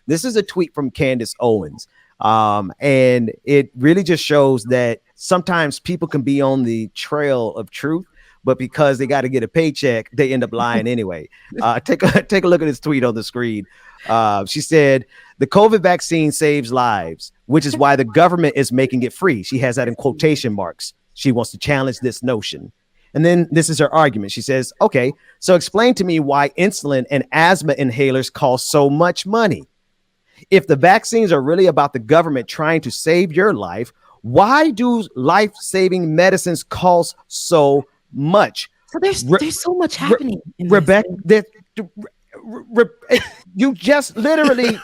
This is a tweet from Candace Owens. And it really just shows that sometimes people can be on the trail of truth, but because they got to get a paycheck, they end up lying anyway. Take a look at this tweet on the screen. She said, the COVID vaccine saves lives, which is why the government is making it free. She has that in quotation marks. She wants to challenge this notion. And then this is her argument. She says, okay, so explain to me why insulin and asthma inhalers cost so much money. If the vaccines are really about the government trying to save your life, why do life-saving medicines cost so much? So there's so much happening. Rebecca, you just literally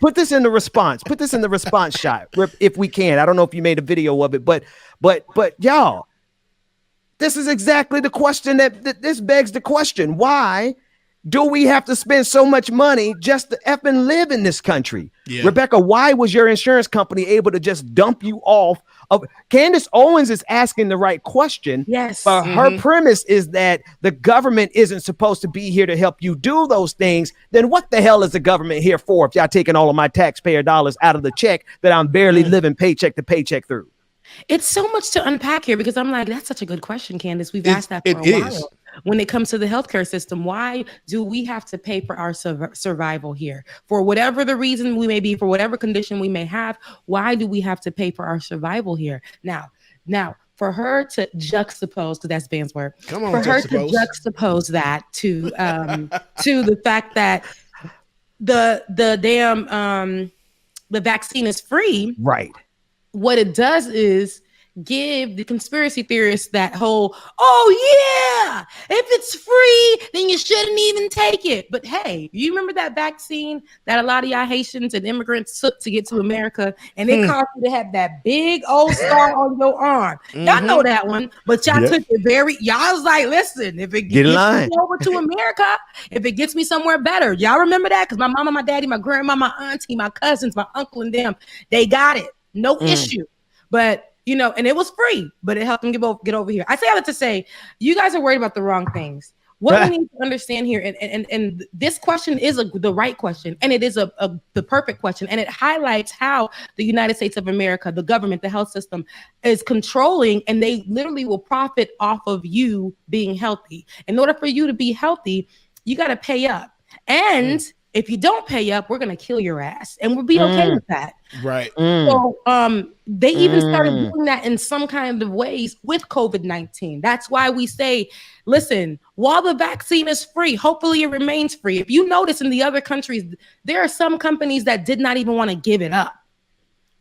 put this in the response. Put this in the response shot if we can. I don't know if you made a video of it, but y'all, this is exactly the question that this begs the question. Why do we have to spend so much money just to effing live in this country? Yeah. Rebecca, why was your insurance company able to just dump you off? Candace Owens is asking the right question. Yes. But her premise is that the government isn't supposed to be here to help you do those things. Then what the hell is the government here for if y'all taking all of my taxpayer dollars out of the check that I'm barely living paycheck to paycheck through? It's so much to unpack here because I'm like, that's such a good question, Candace. We've asked that for a while. When it comes to the healthcare system, why do we have to pay for our survival here? For whatever the reason we may be, for whatever condition we may have, why do we have to pay for our survival here? Now, for her to juxtapose, because that's Van's word, for her to juxtapose that to the fact that the vaccine is free, right? What it does is give the conspiracy theorists that whole, oh yeah, if it's free, then you shouldn't even take it. But hey, you remember that vaccine that a lot of y'all Haitians and immigrants took to get to America, and it caused you to have that big old scar on your arm. Y'all know that one, but y'all took it y'all was like, listen, if it gets me over to America, if it gets me somewhere better, y'all remember that? Because my mama, my daddy, my grandma, my auntie, my cousins, my uncle, and them, they got it. No issue. But, you know, and it was free, but it helped them get over here. I say all that to say, you guys are worried about the wrong things. What we need to understand here, and this question is the right question, and it is the perfect question, and it highlights how the United States of America, the government, the health system is controlling, and they literally will profit off of you being healthy. In order for you to be healthy, you got to pay up. And if you don't pay up, we're going to kill your ass, and we'll be okay with that. Right. So they even started doing that in some kind of ways with COVID-19. That's why we say, listen, while the vaccine is free, hopefully it remains free. If you notice in the other countries, there are some companies that did not even want to give it up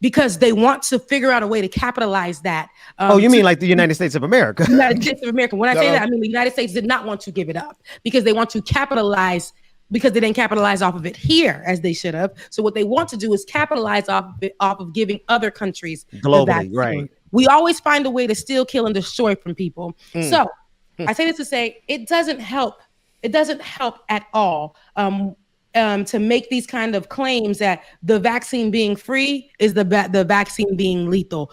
because they want to figure out a way to capitalize that. You mean like the United States of America? United States of America. When I say that, I mean the United States did not want to give it up because they want to capitalize, because they didn't capitalize off of it here as they should have. So what they want to do is capitalize off of giving other countries globally, right? We always find a way to steal, kill, and destroy from people. So I say this to say it doesn't help. It doesn't help at all to make these kind of claims that the vaccine being free is the vaccine being lethal.